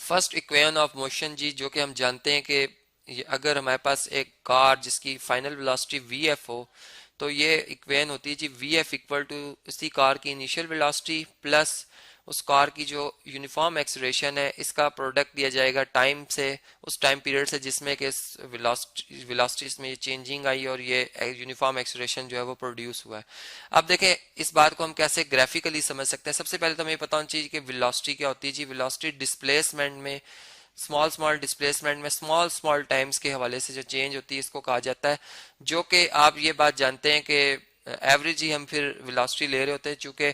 First equation of motion जी, जो कि हम जानते हैं कि अगर हमारे पास एक कार जिसकी फाइनल वेलोसिटी वी एफ हो, तो ये इक्वेशन होती है जी वी एफ इक्वल टू इसी कार की इनिशियल वेलोसिटी प्लस उस कार की जो यूनिफॉर्म एक्सलेरेशन है, इसका प्रोडक्ट दिया जाएगा टाइम से, उस टाइम पीरियड से जिसमें कि वेलोसिटीज में ये चेंजिंग आई और ये यूनिफॉर्म एक्सलेरेशन जो है वो प्रोड्यूस हुआ है। अब देखें इस बात को हम कैसे ग्राफिकली समझ सकते हैं। सबसे पहले तो हमें पता होना चाहिए कि वेलोसिटी क्या होती है जी। वेलोसिटी डिस्प्लेसमेंट में, स्मॉल स्मॉल डिस्प्लेसमेंट में स्मॉल स्मॉल टाइम्स के हवाले से जो चेंज होती है इसको कहा जाता है। जो कि आप ये बात जानते हैं कि एवरेज ही हम फिर वेलोसिटी ले रहे होते हैं, चूंकि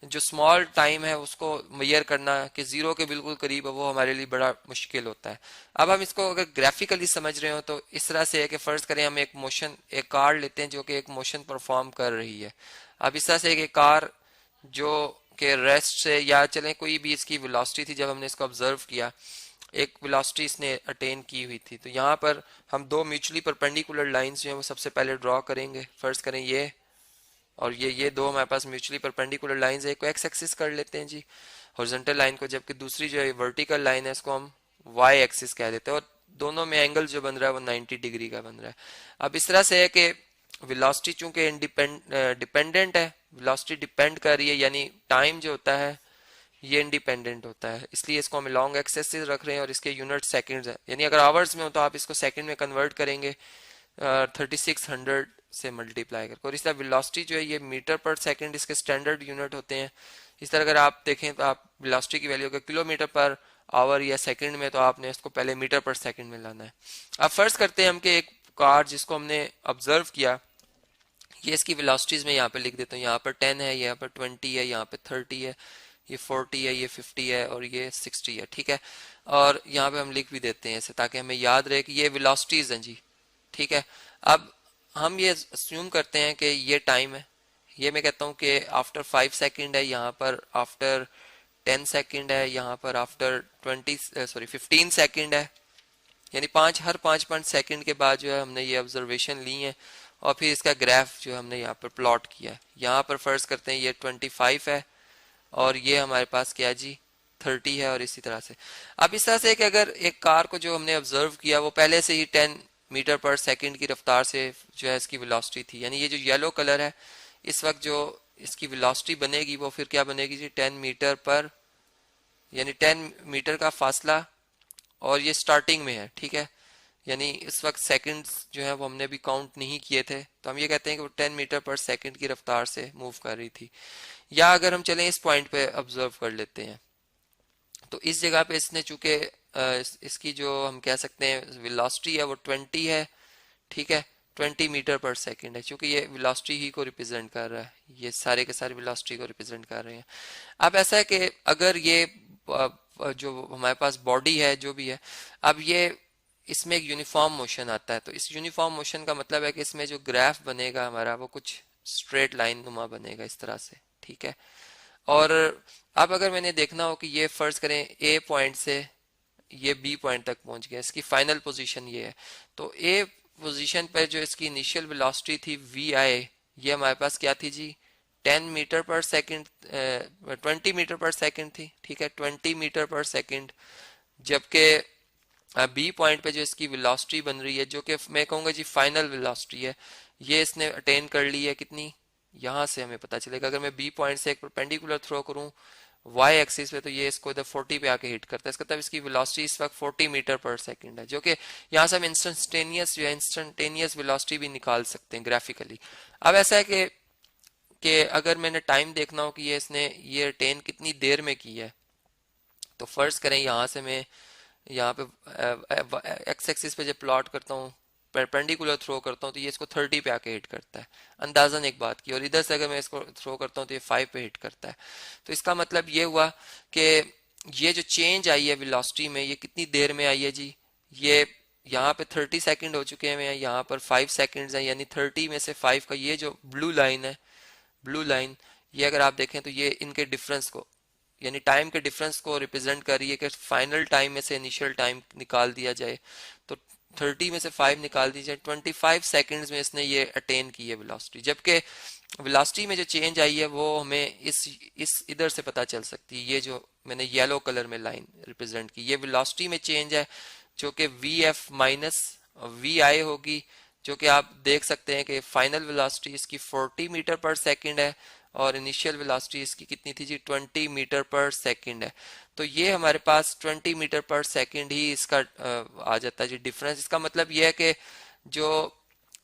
जो स्मॉल टाइम है उसको मेजर करना कि जीरो के बिल्कुल करीब है वो हमारे लिए बड़ा मुश्किल होता है। अब हम इसको अगर ग्राफिकली समझ रहे हो तो इस तरह से है कि फर्ज करें हम एक कार लेते हैं जो कि एक मोशन परफॉर्म कर रही है। अब इस तरह से एक कार जो कि रेस्ट से या चलें कोई भी इसकी वेलोसिटी थी, जब हमने इसको ऑब्जर्व किया एक वेलोसिटी इसने अटेन की हुई थी, तो यहाँ पर हम दो म्यूचुअली परपेंडिकुलर लाइंस जो है वो सबसे पहले ड्रॉ करेंगे। फर्ज करें ये और ये दो हमारे पास म्यूचुअली परपेंडिकुलर लाइंस है, एक को एक्स एक्सिस कर लेते हैं जी हॉरिजॉन्टल लाइन को, जबकि दूसरी जो है वर्टिकल लाइन है इसको हम वाई एक्सिस कह देते हैं, और दोनों में एंगल जो बन रहा है वो 90 डिग्री का बन रहा है। अब इस तरह से है कि वेलोसिटी चूंकि डिपेंडेंट है, वेलोसिटी डिपेंड कर रही है, यानी टाइम जो होता है ये इंडिपेंडेंट होता है, इसलिए इसको हम लॉन्ग एक्सेस से रख रहे हैं और इसके यूनिट सेकंड्स है, यानी अगर आवर्स में हो तो आप इसको सेकंड में कन्वर्ट करेंगे 3600 से मल्टीप्लाई करके, और इस तरह वेलोसिटी जो है ये मीटर पर सेकंड इसके स्टैंडर्ड यूनिट होते हैं। इस तरह अगर आप देखें तो आप वेलोसिटी की वैल्यू अगर किलोमीटर पर आवर या सेकंड में, तो आपने इसको पहले मीटर पर सेकंड में लाना है। अब फर्ज करते हैं हम कि एक कार जिसको हमने ऑब्जर्व किया, ये इसकी वेलोसिटीज में यहाँ पे लिख देता हूँ, यहाँ पर 10 है, यहाँ पर 20 है, यहाँ पे 30 है, ये 40 है, ये 50 है और ये 60 है, ठीक है। और यहाँ पे हम लिख भी देते हैं ऐसे ताकि हमें याद रहे कि ये वेलोसिटीज हैं जी, ठीक है। अब हम ये अस्यूम करते हैं कि ये टाइम है, ये मैं कहता हूँ कि आफ्टर 5 सेकंड है, यहाँ पर आफ्टर 10 सेकंड है, यहाँ पर आफ्टर 15 सेकंड है, यानी हर 5 सेकंड के बाद जो है हमने ये ऑब्जर्वेशन ली है और फिर इसका ग्राफ जो हमने यहाँ पर प्लॉट किया है। यहाँ पर फर्ज करते हैं ये 25 है और ये हमारे पास क्या जी 30 है, और इसी तरह से। अब इस तरह से कि अगर एक कार को जो हमने ऑब्जर्व किया वो पहले से ही 10 मीटर पर सेकंड की रफ्तार से जो है इसकी वेलोसिटी थी, यानी ये जो येलो कलर है इस वक्त जो इसकी वेलोसिटी बनेगी वो फिर क्या बनेगी जी 10 मीटर पर, यानी 10 मीटर का फासला, और ये स्टार्टिंग में है, ठीक है। यानी इस वक्त सेकंड्स जो है वो हमने भी काउंट नहीं किए थे, तो हम ये कहते हैं कि वो 10 मीटर पर सेकंड की रफ्तार से मूव कर रही थी। या अगर हम चलें इस पॉइंट पे ऑब्जर्व कर लेते हैं, तो इस जगह पे इसने चूंकि इसकी जो हम कह सकते हैं वेलोसिटी है वो 20 है, ठीक है, 20 मीटर पर सेकंड है, क्योंकि ये वेलोसिटी ही को रिप्रेजेंट कर रहा है, ये सारे के सारे वेलोसिटी को रिप्रेजेंट कर रहे हैं। अब ऐसा है कि अगर ये जो हमारे पास बॉडी है जो भी है, अब ये इसमें एक यूनिफॉर्म मोशन आता है, तो इस यूनिफॉर्म मोशन का मतलब है कि इसमें जो ग्राफ बनेगा हमारा वो कुछ स्ट्रेट लाइन नुमा बनेगा इस तरह से, ठीक है। और अब अगर मैंने देखना हो कि ये फर्ज करें ए पॉइंट से ये बी पॉइंट तक पहुंच गया, इसकी फाइनल पोजीशन ये है, तो ए पोजीशन पर जो इसकी इनिशियल वेलोसिटी थी वी आई, ये हमारे पास क्या थी जी 10 मीटर पर सेकंड, 20 मीटर पर सेकंड थी, ठीक है, 20 मीटर पर सेकंड। जबकि बी पॉइंट पे जो इसकी वेलोसिटी बन रही है जो कि मैं कहूँगा जी फाइनल वेलोसिटी है, ये इसने अटेन कर ली है कितनी, यहाँ से हमें पता चलेगा अगर मैं बी पॉइंट से एक परपेंडिकुलर थ्रो करूँ वाई एक्सिस पे, तो ये इसको इधर 40 पे आके हिट करता है, इसका मतलब इसकी वेलोसिटी इस वक्त 40 मीटर पर सेकंड है, जो कि यहाँ से हम इंस्टेंटेनियस वेलोसिटी भी निकाल सकते हैं ग्राफिकली। अब ऐसा है कि अगर मैंने टाइम देखना हो कि ये इसने ये अटेन कितनी देर में की है, तो फर्ज करें यहाँ से मैं यहाँ पे एक्स एक्सिस पे जब प्लॉट करता हूँ परपेंडिकुलर थ्रो करता हूँ तो ये इसको 30 पे आके हिट करता है अंदाजन एक बात की, और इधर से अगर मैं इसको थ्रो करता हूँ तो ये 5 पे हिट करता है। तो इसका मतलब ये हुआ कि ये जो चेंज आई है वेलोसिटी में ये कितनी देर में आई है जी, ये यहाँ पे 30 सेकंड हो चुके हैं, यहाँ पर 5 सेकंड्स है, यानी 30 में से 5 का ये जो ब्लू लाइन है, ब्लू लाइन ये अगर आप देखें तो ये इनके डिफरेंस को, यानी टाइम के डिफरेंस को रिप्रेजेंट कर रही है कि फाइनल टाइम में से इनिशियल टाइम निकाल दिया जाए, तो 30 में से 5 निकाल दी जाए, 25 सेकंड्स में इसने ये अटेन की है वेलोसिटी। जबकि वेलोसिटी में जो चेंज आई है वो हमें इस इधर से पता चल सकती है, ये जो मैंने येलो कलर में लाइन रिप्रेजेंट की, ये वेलोसिटी में चेंज है जो कि वी एफ माइनस वी आई होगी, जो कि आप देख सकते हैं कि फाइनल वेलोसिटी इसकी 40 मीटर पर सेकंड है और इनिशियल वेलोसिटी इसकी कितनी थी जी, 20 मीटर पर सेकंड है। तो ये हमारे पास 20 मीटर पर सेकंड ही इसका आ जाता है जी डिफरेंस। इसका मतलब ये है कि जो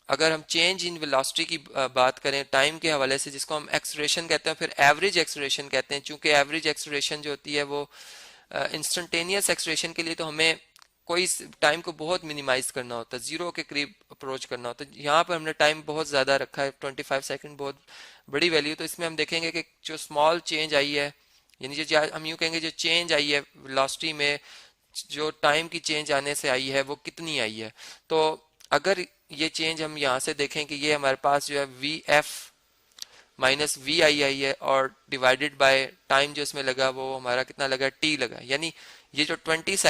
अगर हम चेंज इन वेलोसिटी की बात करें टाइम के हवाले से, जिसको हम एक्सलेरेशन कहते हैं, फिर एवरेज एक्सलेरेशन कहते हैं, चूंकि एवरेज एक्सलेरेशन जो होती है वो इंस्टेंटेनियस एक्सलेरेशन के लिए तो हमें कोई टाइम को बहुत मिनिमाइज करना होता है, जीरो के करीब अप्रोच करना होता है। यहाँ पर हमने टाइम बहुत ज्यादा रखा है, 25 सेकंड बहुत बड़ी वैल्यू। तो इसमें हम देखेंगे कि जो स्मॉल चेंज आई है, यानी जो हम यूं कहेंगे जो चेंज आई है वेलोसिटी में, जो टाइम की चेंज आने से आई है वो कितनी आई है। तो अगर ये चेंज हम यहाँ से देखें कि ये हमारे पास जो है वी एफ माइनस वी आई आई है और डिवाइडेड बाय टाइम जो इसमें लगा वो हमारा कितना लगा, टी लगा। यानी ये जो 25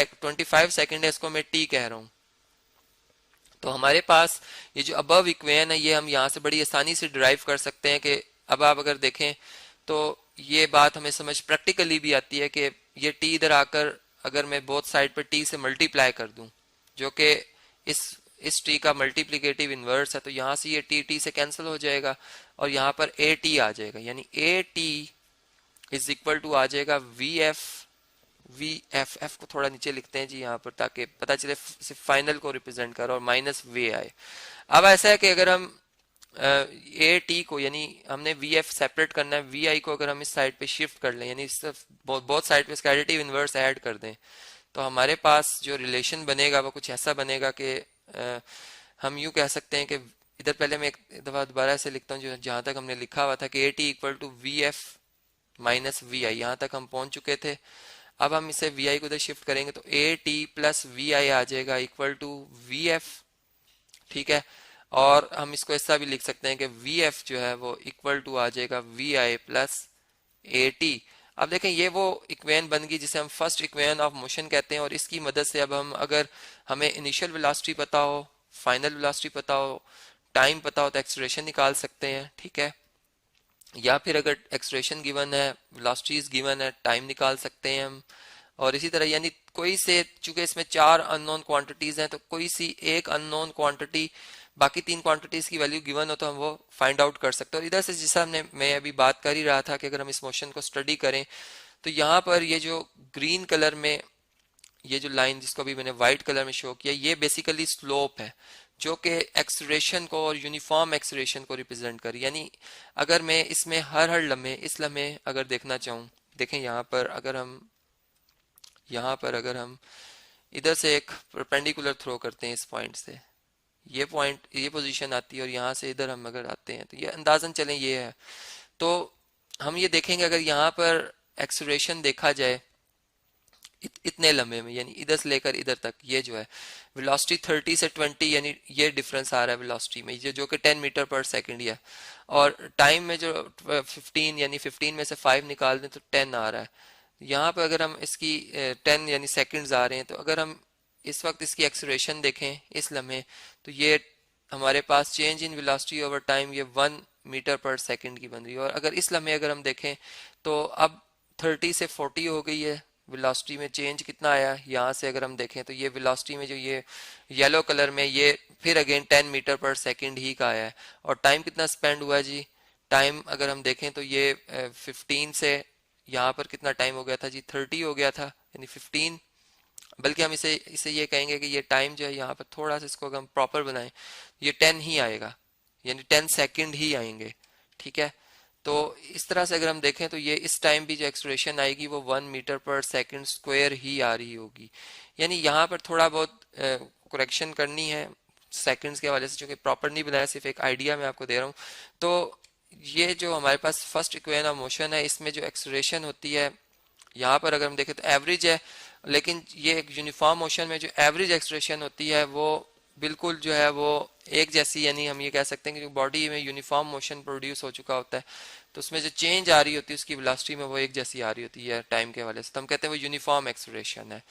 सेकंड है इसको मैं टी कह रहा हूँ। तो हमारे पास ये जो अबव इक्वेशन है ये हम यहाँ से बड़ी आसानी से डिराइव कर सकते हैं कि अब आप अगर देखें तो ये बात हमें समझ प्रैक्टिकली भी आती है कि ये टी इधर आकर अगर मैं बोथ साइड पर टी से मल्टीप्लाई कर दूं, जो कि इस टी का मल्टीप्लिकेटिव इनवर्स है, तो यहाँ से ये टी से कैंसिल हो जाएगा और यहाँ पर ए टी आ जाएगा। यानी A T is equal to आ जाएगा वी एफ को थोड़ा नीचे लिखते हैं जी यहाँ पर ताकि पता चले सिर्फ फाइनल को रिप्रेजेंट कर, और माइनस वे आए। अब ऐसा है कि अगर हम ए टी को, यानी हमने वी एफ सेपरेट करना है, वी आई को अगर हम इस साइड पे शिफ्ट कर लें, यानी बहुत साइड पे इसका एडिटिव इनवर्स ऐड कर दें, तो हमारे पास जो रिलेशन बनेगा वो कुछ ऐसा बनेगा कि हम यूं कह सकते हैं कि इधर पहले मैं एक दफा दोबारा से लिखता हूँ, जो जहां तक हमने लिखा हुआ था कि A T equal to V F minus V I, यहाँ तक हम पहुंच चुके थे। अब हम इसे वी आई को उधर शिफ्ट करेंगे तो ए टी प्लस वी आई आ जाएगा इक्वल टू वी एफ, ठीक है। और हम इसको ऐसा भी लिख सकते हैं कि वी एफ जो है वो इक्वल टू आ जाएगा V I plus A T. अब देखें ये वो इक्वेशन बन गई जिसे हम फर्स्ट इक्वेशन ऑफ मोशन कहते हैं, और इसकी मदद से अब हम अगर हमें इनिशियल वेलोसिटी पता हो, फाइनल वेलोसिटी पता हो, टाइम पता हो तो एक्सेलरेशन निकाल सकते हैं, ठीक है। या फिर अगर एक्सेलरेशन गिवन है, वेलोसिटीज गिवन है, टाइम निकाल सकते हैं हम। और इसी तरह यानी कोई से, चूंकि इसमें 4 अननोन क्वांटिटीज हैं, तो कोई सी एक अननोन क्वांटिटी बाकी 3 क्वांटिटीज की वैल्यू गिवन हो तो हम वो फाइंड आउट कर सकते हैं। और इधर से जैसा मैं अभी बात कर ही रहा था कि अगर हम इस मोशन को स्टडी करें तो यहाँ पर ये जो ग्रीन कलर में ये जो लाइन जिसको अभी मैंने व्हाइट कलर में शो किया, ये बेसिकली स्लोप है जो कि एक्सेलरेशन को और यूनिफॉर्म एक्सेलरेशन को रिप्रेजेंट कर। यानी अगर मैं इसमें हर लम्हे इस लम्हे अगर देखना चाहूँ, देखें यहाँ पर अगर हम इधर से एक परपेंडिकुलर थ्रो करते हैं इस पॉइंट से, ये पॉइंट ये पोजीशन आती है और यहाँ से इधर हम अगर आते हैं तो ये अंदाजन चलें ये है। तो हम ये देखेंगे अगर यहाँ पर एक्सेलरेशन देखा जाए इतने लम्बे में, यानी इधर से लेकर इधर तक, ये जो है वेलोसिटी 30 से 20, यानी ये डिफरेंस आ रहा है वेलोसिटी में, ये जो कि 10 मीटर पर सेकंड है। और टाइम में जो 15, यानी 15 में से 5 निकाल दें तो 10 आ रहा है। यहाँ पर अगर हम इसकी 10 यानी सेकंड्स आ रहे हैं, तो अगर हम इस वक्त इसकी एक्सेलरेशन देखें इस लम्हे, तो ये हमारे पास change in velocity over time ये 1 मीटर पर सेकंड की बन रही है। और अगर इस लम्हे अगर हम देखें तो अब 30 से 40 हो गई है वेलोसिटी में चेंज। कितना आया यहाँ से अगर हम देखें तो ये वेलोसिटी में जो ये येलो कलर में ये फिर अगेन 10 मीटर पर सेकंड ही का आया है। और टाइम कितना स्पेंड हुआ जी, टाइम अगर हम देखें तो ये 15 से यहाँ पर कितना टाइम हो गया था जी, 30 हो गया था, यानी 15, बल्कि हम इसे ये कहेंगे कि ये टाइम जो है यहाँ पर थोड़ा सा इसको अगर हम प्रॉपर बनाएं ये 10 ही आएगा, यानी 10 सेकंड ही आएंगे, ठीक है। तो इस तरह से अगर हम देखें तो ये इस टाइम भी जो एक्सलेरेशन आएगी वो 1 मीटर पर सेकंड स्क्वायर ही आ रही होगी। यानी यहाँ पर थोड़ा बहुत करेक्शन करनी है सेकंड्स के हवाले से, जो कि प्रॉपर नहीं बनाया, सिर्फ एक आइडिया मैं आपको दे रहा हूँ। तो ये जो हमारे पास फर्स्ट इक्वेशन ऑफ मोशन है, इसमें जो एक्सलेरेशन होती है यहाँ पर अगर हम देखें तो एवरेज है, लेकिन ये एक यूनिफॉर्म मोशन में जो एवरेज एक्सलेरेशन होती है वो बिल्कुल जो है वो एक जैसी, यानी हम ये कह सकते हैं कि जो बॉडी में यूनिफॉर्म मोशन प्रोड्यूस हो चुका होता है तो उसमें जो चेंज आ रही होती है उसकी वेलोसिटी में वो एक जैसी आ रही होती है टाइम के हवाले से, तो हम कहते हैं वो यूनिफॉर्म एक्सलेरेशन है।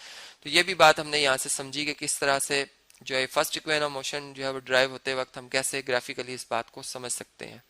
तो ये भी बात हमने यहाँ से समझी कि किस तरह से जो है फर्स्ट इक्वेशन ऑफ मोशन जो है वो ड्राइव होते वक्त हम कैसे ग्राफिकली इस बात को समझ सकते हैं।